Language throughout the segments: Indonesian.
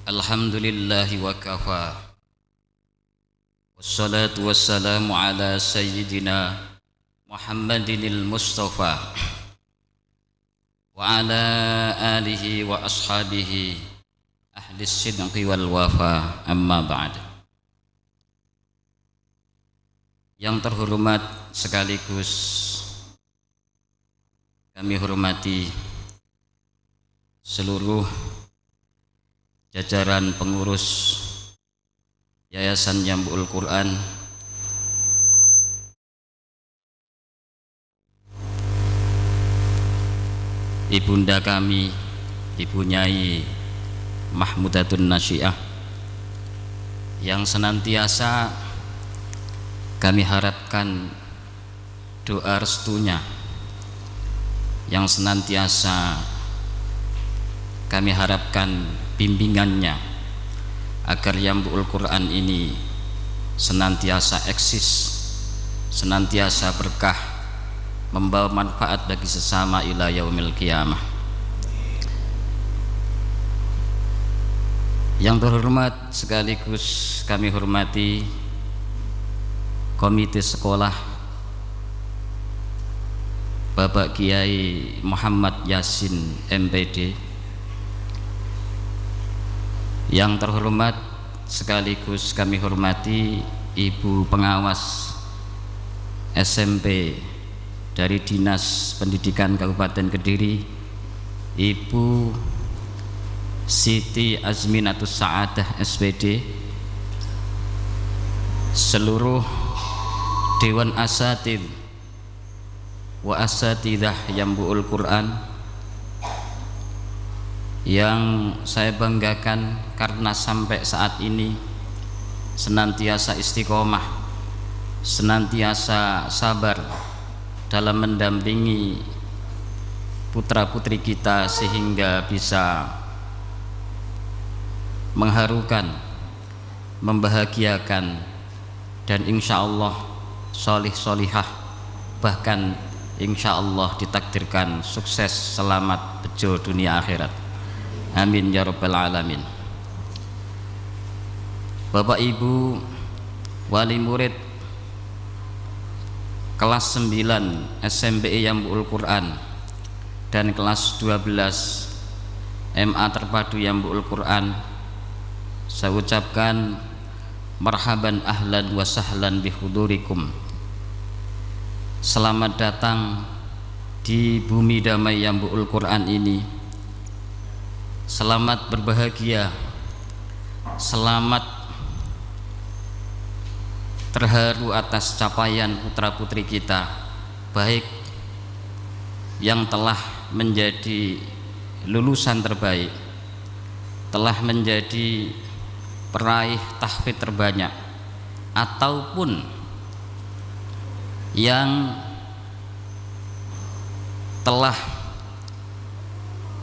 Alhamdulillahi wa kafa. Wassalatu wassalamu ala sayyidina Muhammadinil Mustafa wa ala alihi wa ashabihi ahli sidqi wal wafa, amma ba'd. Yang terhormat sekaligus kami hormati seluruh jajaran pengurus Yayasan Jambu'ul Quran, ibunda kami, Ibu Nyai Mahmudatun Nasyiah, yang senantiasa kami harapkan doa restunya, yang senantiasa kami harapkan bimbingannya agar Jambu'ul Quran ini senantiasa eksis, senantiasa berkah, membawa manfaat bagi sesama ila yaumil qiyamah. Yang terhormat sekaligus kami hormati komite sekolah Bapak Kiai Muhammad Yasin MPD, yang terhormat sekaligus kami hormati Ibu Pengawas SMP dari Dinas Pendidikan Kabupaten Kediri, Ibu Siti Azminatus Sa'adah SPD, seluruh Dewan Asatid wa Asatidah Jambu'ul Quran, yang saya banggakan karena sampai saat ini senantiasa istiqomah, senantiasa sabar dalam mendampingi putra-putri kita sehingga bisa mengharukan, membahagiakan, dan insya Allah solih-solihah, bahkan insya Allah ditakdirkan sukses, selamat, bejo dunia akhirat. Amin ya rabbal alamin. Bapak Ibu wali murid kelas 9 SMPI Jambu'ul Quran dan kelas 12 MA Terpadu Jambu'ul Quran, saya ucapkan marhaban ahlan wa sahlan bihudurikum. Selamat datang di bumi damai Jambu'ul Quran ini. Selamat berbahagia, selamat terharu atas capaian putra-putri kita, baik yang telah menjadi lulusan terbaik, telah menjadi peraih tahfidz terbanyak, ataupun yang telah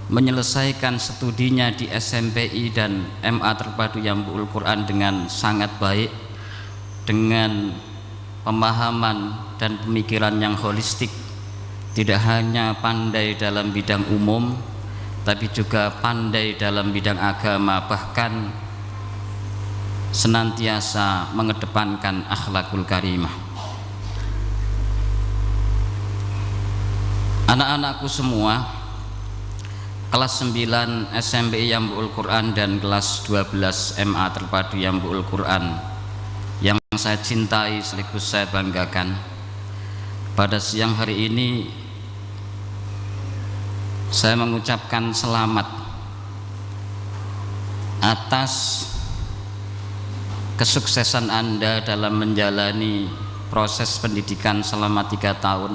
menyelesaikan studinya di SMPI dan MA Terpadu Jambu'ul Quran dengan sangat baik, dengan pemahaman dan pemikiran yang holistik, tidak hanya pandai dalam bidang umum tapi juga pandai dalam bidang agama, bahkan senantiasa mengedepankan akhlakul karimah. Anak-anakku semua, kelas 9 SMPI Jambu'ul Quran dan kelas 12 MA Terpadu Jambu'ul Quran yang saya cintai sekaligus saya banggakan, pada siang hari ini saya mengucapkan selamat atas kesuksesan Anda dalam menjalani proses pendidikan selama 3 tahun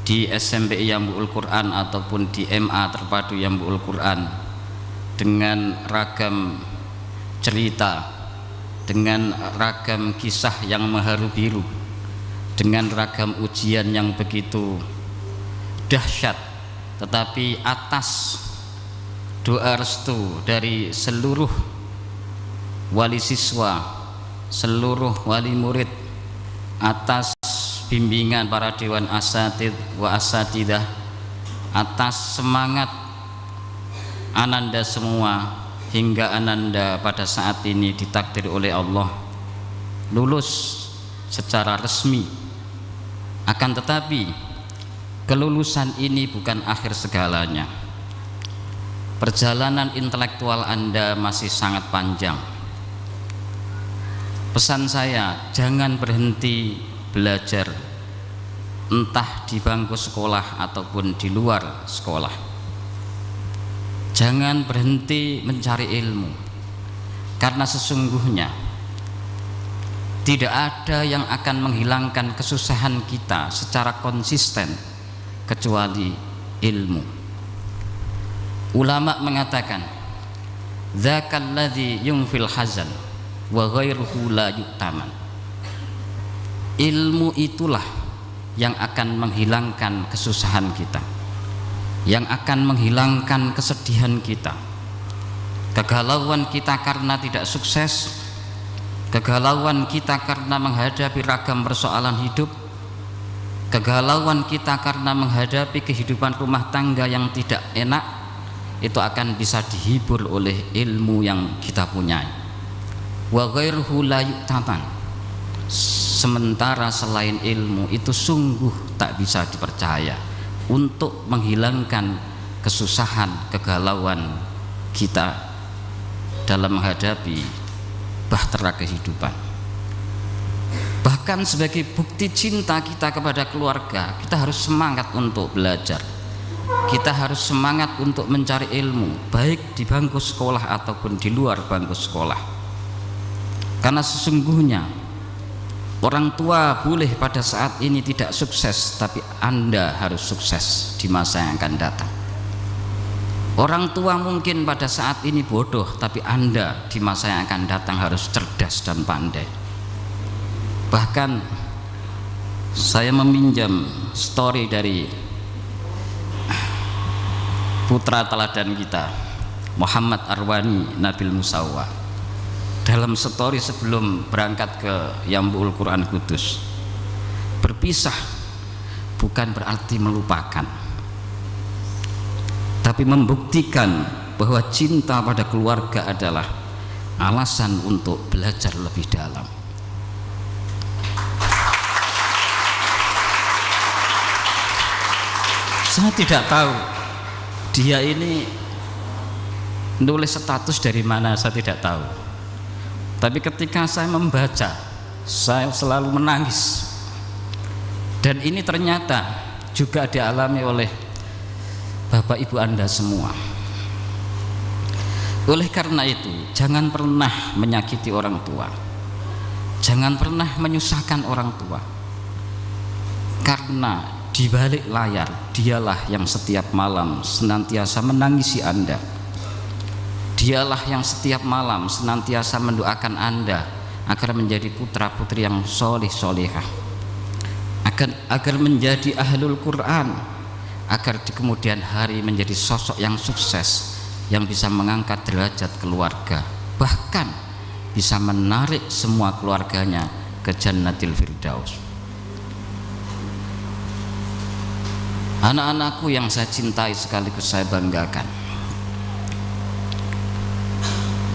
di SMPI Jambu'ul Quran ataupun di MA Terpadu Jambu'ul Quran, dengan ragam cerita, dengan ragam kisah yang mengharu biru, dengan ragam ujian yang begitu dahsyat, tetapi atas doa restu dari seluruh wali siswa, seluruh wali murid, atas bimbingan para dewan asatid wa asatidah, atas semangat ananda semua hingga ananda pada saat ini ditakdir oleh Allah lulus secara resmi. Akan tetapi kelulusan ini bukan akhir segalanya. Perjalanan intelektual Anda masih sangat panjang. Pesan saya, jangan berhenti belajar, entah di bangku sekolah ataupun di luar sekolah. Jangan berhenti mencari ilmu, karena sesungguhnya tidak ada yang akan menghilangkan kesusahan kita secara konsisten kecuali ilmu. Ulama mengatakan, dzakal ladzi yumfil hazan wa ghairuhu la yu'taman. Ilmu itulah yang akan menghilangkan kesusahan kita, yang akan menghilangkan kesedihan kita, kegalauan kita karena tidak sukses, kegalauan kita karena menghadapi ragam persoalan hidup, kegalauan kita karena menghadapi kehidupan rumah tangga yang tidak enak, itu akan bisa dihibur oleh ilmu yang kita punyai. Wa ghairuhu la yu'taman. Sementara selain ilmu itu sungguh tak bisa dipercaya untuk menghilangkan kesusahan, kegalauan kita dalam menghadapi bahtera kehidupan. Bahkan sebagai bukti cinta kita kepada keluarga, kita harus semangat untuk belajar. Kita harus semangat untuk mencari ilmu, baik di bangku sekolah ataupun di luar bangku sekolah. Karena sesungguhnya orang tua boleh pada saat ini tidak sukses, tapi Anda harus sukses di masa yang akan datang. Orang tua mungkin pada saat ini bodoh, tapi Anda di masa yang akan datang harus cerdas dan pandai. Bahkan saya meminjam story dari putra teladan kita, Muhammad Arwani Nabil Musawwa, dalam story sebelum berangkat ke Yambu'ul Quran Kudus. Berpisah bukan berarti melupakan, tapi membuktikan bahwa cinta pada keluarga adalah alasan untuk belajar lebih dalam. Saya tidak tahu dia ini nulis status dari mana, saya tidak tahu. Tapi ketika saya membaca, saya selalu menangis. Dan ini ternyata juga dialami oleh Bapak Ibu Anda semua. Oleh karena itu, jangan pernah menyakiti orang tua, jangan pernah menyusahkan orang tua, karena di balik layar dialah yang setiap malam senantiasa menangisi Anda. Dialah yang setiap malam senantiasa mendoakan Anda agar menjadi putra putri yang solih solihah, agar menjadi ahlul Quran, agar di kemudian hari menjadi sosok yang sukses, yang bisa mengangkat derajat keluarga, bahkan bisa menarik semua keluarganya ke Jannatil Firdaus. Anak-anakku yang saya cintai sekaligus saya banggakan,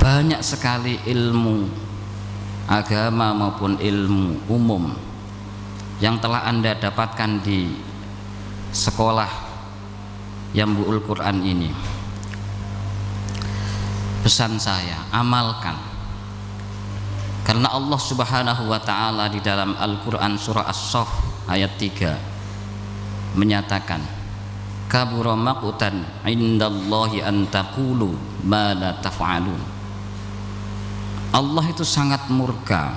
banyak sekali ilmu agama maupun ilmu umum yang telah Anda dapatkan di sekolah Yambu'ul Quran ini. Pesan saya, amalkan, karena Allah Subhanahu wa ta'ala di dalam Al-Quran surah As-Saff ayat 3 menyatakan, kabura maqtan indallahi an taqulu ma la taf'alun. Allah itu sangat murka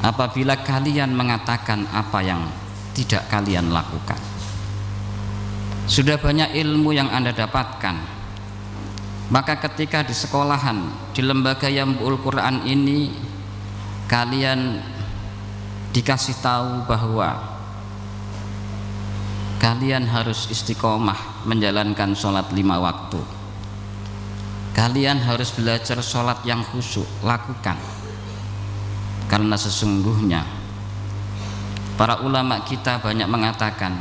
apabila kalian mengatakan apa yang tidak kalian lakukan. Sudah banyak ilmu yang Anda dapatkan, maka ketika di sekolahan, di lembaga Yambu'ul Quran ini, kalian dikasih tahu bahwa kalian harus istiqomah menjalankan sholat 5 waktu. Kalian harus belajar sholat yang khusyuk, lakukan. Karena sesungguhnya para ulama kita banyak mengatakan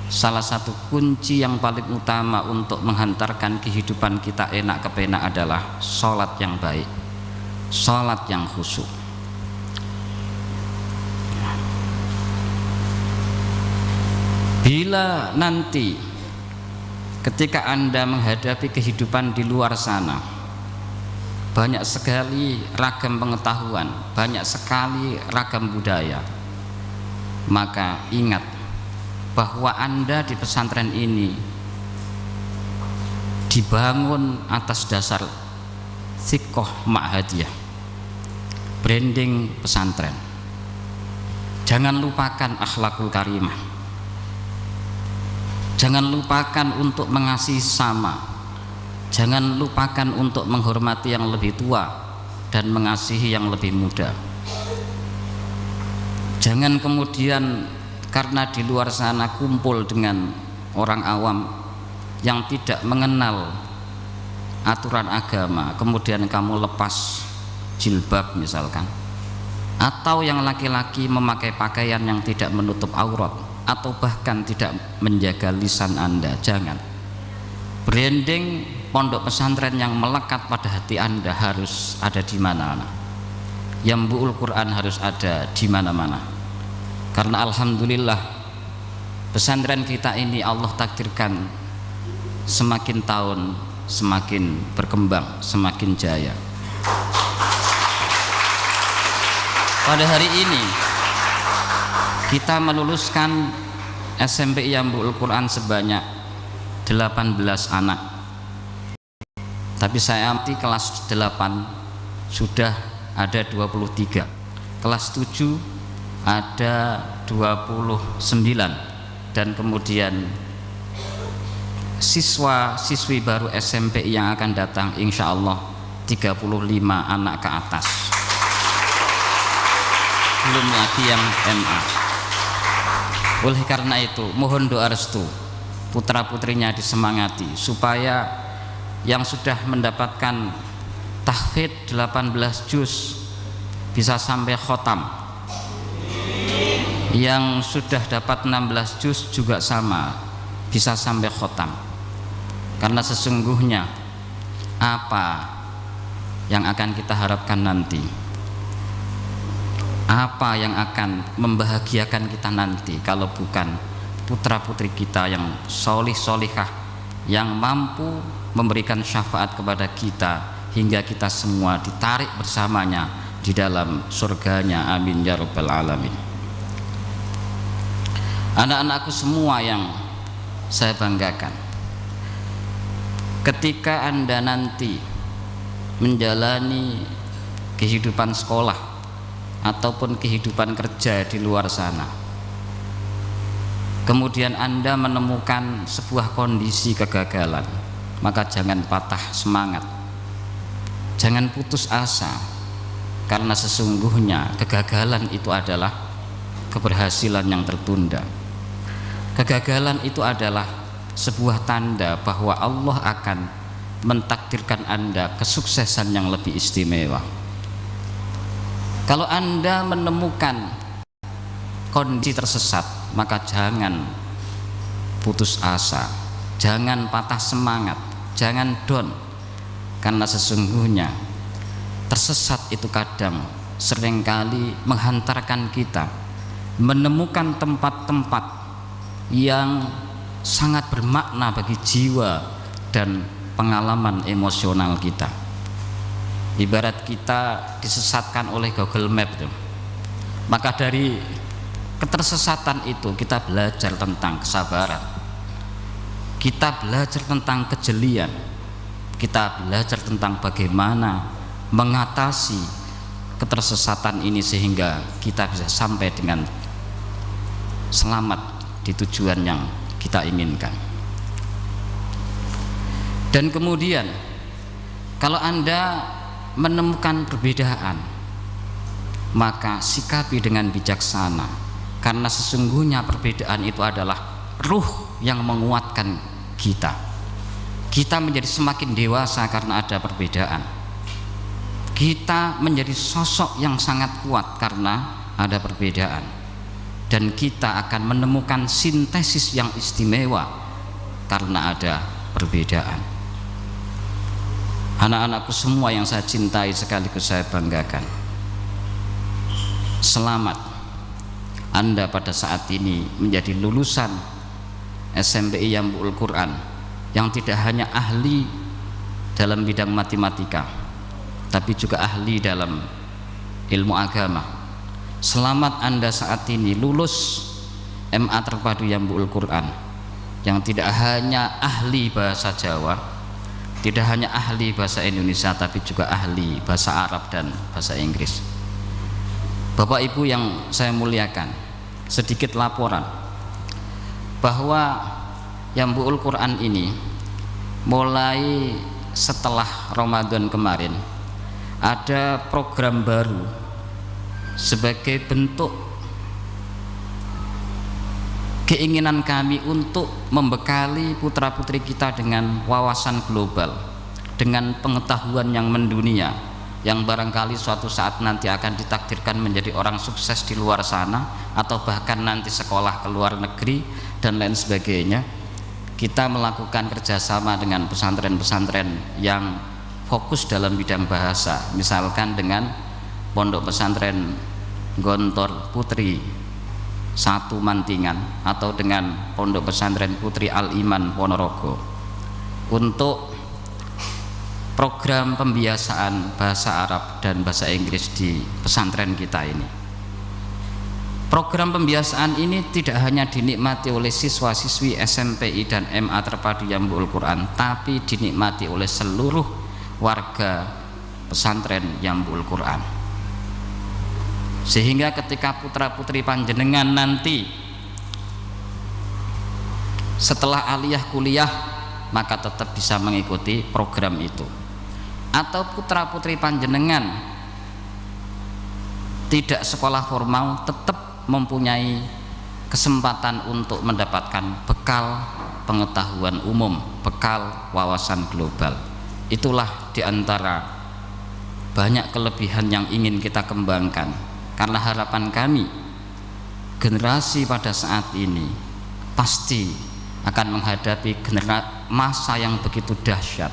salah satu kunci yang paling utama untuk menghantarkan kehidupan kita enak kepenak adalah sholat yang baik, sholat yang khusyuk. Bila nanti ketika Anda menghadapi kehidupan di luar sana, banyak sekali ragam pengetahuan, banyak sekali ragam budaya, maka ingat bahwa Anda di pesantren ini dibangun atas dasar thiqah ma'hadiyah, branding pesantren. Jangan lupakan akhlakul karimah, jangan lupakan untuk mengasihi sama, jangan lupakan untuk menghormati yang lebih tua dan mengasihi yang lebih muda. Jangan kemudian karena di luar sana kumpul dengan orang awam yang tidak mengenal aturan agama, kemudian kamu lepas jilbab misalkan, atau yang laki-laki memakai pakaian yang tidak menutup aurat, atau bahkan tidak menjaga lisan Anda. Jangan. Branding pondok pesantren yang melekat pada hati Anda harus ada di mana-mana. Yambu'ul Quran harus ada di mana-mana. Karena alhamdulillah pesantren kita ini Allah takdirkan semakin tahun semakin berkembang, semakin jaya. Pada hari ini kita meluluskan SMP Yambu'ul Quran sebanyak 18 anak. Tapi saya amati kelas 8 sudah ada 23, kelas 7 ada 29, dan kemudian siswa-siswi baru SMP yang akan datang insya Allah 35 anak ke atas, belum lagi yang MA. Oleh karena itu mohon doa restu, putra putrinya disemangati supaya yang sudah mendapatkan tahfidz 18 juz bisa sampai khotam, yang sudah dapat 16 juz juga sama, bisa sampai khotam. Karena sesungguhnya apa yang akan kita harapkan nanti, apa yang akan membahagiakan kita nanti kalau bukan putra putri kita yang solih solihah, yang mampu memberikan syafaat kepada kita hingga kita semua ditarik bersamanya di dalam surganya. Amin ya rabbal alamin. Anak-anakku semua yang saya banggakan, ketika Anda nanti menjalani kehidupan sekolah ataupun kehidupan kerja di luar sana, kemudian Anda menemukan sebuah kondisi kegagalan, maka jangan patah semangat, jangan putus asa, karena sesungguhnya kegagalan itu adalah keberhasilan yang tertunda. Kegagalan itu adalah sebuah tanda bahwa Allah akan mentakdirkan Anda kesuksesan yang lebih istimewa. Kalau Anda menemukan kondisi tersesat, maka jangan putus asa, jangan patah semangat, jangan down, karena sesungguhnya tersesat itu kadang seringkali menghantarkan kita menemukan tempat-tempat yang sangat bermakna bagi jiwa dan pengalaman emosional kita. Ibarat kita disesatkan oleh Google Map itu, maka dari ketersesatan itu kita belajar tentang kesabaran, kita belajar tentang kejelian, kita belajar tentang bagaimana mengatasi ketersesatan ini sehingga kita bisa sampai dengan selamat di tujuan yang kita inginkan. Dan kemudian kalau Anda menemukan perbedaan, maka sikapi dengan bijaksana, karena sesungguhnya perbedaan itu adalah ruh yang menguatkan kita. Kita menjadi semakin dewasa karena ada perbedaan. Kita menjadi sosok yang sangat kuat karena ada perbedaan. dan kita akan menemukan sintesis yang istimewa karena ada perbedaan. Anak-anakku semua yang saya cintai sekaligus saya banggakan, selamat Anda pada saat ini menjadi lulusan SMPI Yambu'ul Quran yang tidak hanya ahli dalam bidang matematika tapi juga ahli dalam ilmu agama. Selamat Anda saat ini lulus MA terpadu Yambu'ul Quran yang tidak hanya ahli bahasa Jawa, tidak hanya ahli bahasa Indonesia, tapi juga ahli bahasa Arab dan bahasa Inggris. Bapak Ibu yang saya muliakan, sedikit laporan bahwa Yambu'ul Quran ini mulai setelah Ramadan kemarin ada program baru sebagai bentuk keinginan kami untuk membekali putra-putri kita dengan wawasan global, dengan pengetahuan yang mendunia, yang barangkali suatu saat nanti akan ditakdirkan menjadi orang sukses di luar sana atau bahkan nanti sekolah ke luar negeri dan lain sebagainya. Kita melakukan kerjasama dengan pesantren-pesantren yang fokus dalam bidang bahasa, misalkan dengan Pondok Pesantren Gontor Putri 1 Mantingan atau dengan Pondok Pesantren Putri Al-Iman Ponorogo untuk program pembiasaan bahasa Arab dan bahasa Inggris di pesantren kita ini. Program pembiasaan ini tidak hanya dinikmati oleh siswa-siswi SMPI dan MA terpadu Yambu'ul Quran, tapi dinikmati oleh seluruh warga pesantren Yambu'ul Quran. Sehingga ketika putra-putri panjenengan nanti setelah aliyah kuliah maka tetap bisa mengikuti program itu. Atau putra-putri panjenengan tidak sekolah formal tetap mempunyai kesempatan untuk mendapatkan bekal pengetahuan umum, bekal wawasan global. Itulah diantara banyak kelebihan yang ingin kita kembangkan, karena harapan kami generasi pada saat ini pasti akan menghadapi masa yang begitu dahsyat.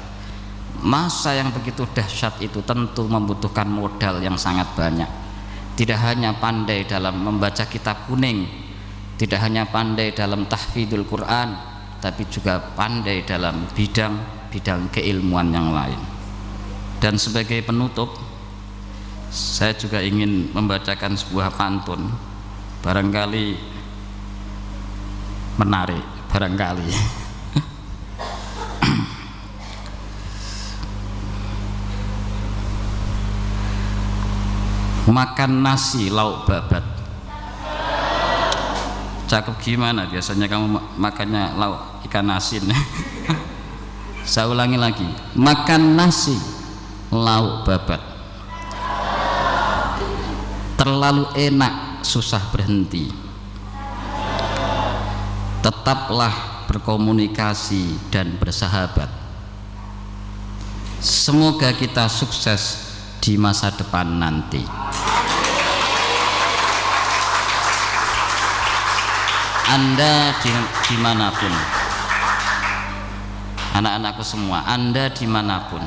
Masa yang begitu dahsyat itu tentu membutuhkan modal yang sangat banyak. Tidak hanya pandai dalam membaca kitab kuning, tidak hanya pandai dalam tahfidzul Quran, tapi juga pandai dalam bidang keilmuan yang lain. Dan sebagai penutup, saya juga ingin membacakan sebuah pantun, barangkali menarik, barangkali. Makan nasi lauk babat. Cakep gimana? Biasanya kamu makannya lauk ikan asin. Saya ulangi lagi, makan nasi lauk babat. Terlalu enak, susah berhenti. Tetaplah berkomunikasi dan bersahabat. Semoga kita sukses di masa depan nanti. Anda dimanapun, anak-anakku semua, Anda dimanapun,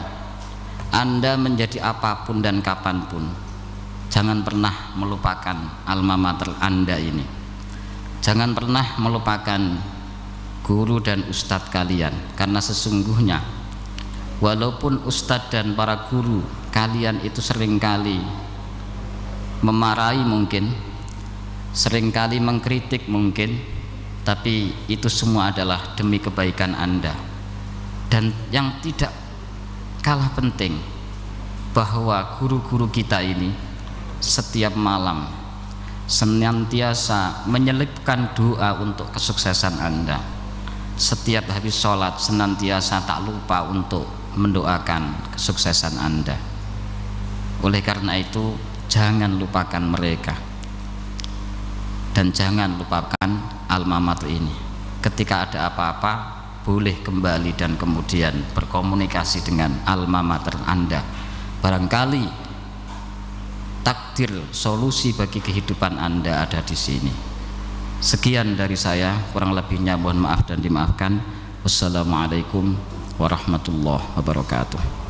Anda menjadi apapun dan kapanpun, jangan pernah melupakan alma mater Anda ini. Jangan pernah melupakan guru dan ustadz kalian, karena sesungguhnya walaupun ustadz dan para guru kalian itu seringkali memarahi, mungkin seringkali mengkritik mungkin, tapi itu semua adalah demi kebaikan Anda. Dan yang tidak kalah penting, bahwa guru-guru kita ini setiap malam senantiasa menyelipkan doa untuk kesuksesan Anda. Setiap habis sholat senantiasa tak lupa untuk mendoakan kesuksesan Anda. Oleh karena itu, jangan lupakan mereka dan jangan lupakan alma mater ini. Ketika ada apa-apa, boleh kembali dan kemudian berkomunikasi dengan alma mater Anda. Barangkali takdir solusi bagi kehidupan Anda ada di sini. Sekian dari saya, kurang lebihnya mohon maaf dan dimaafkan. Wassalamualaikum warahmatullahi wabarakatuh.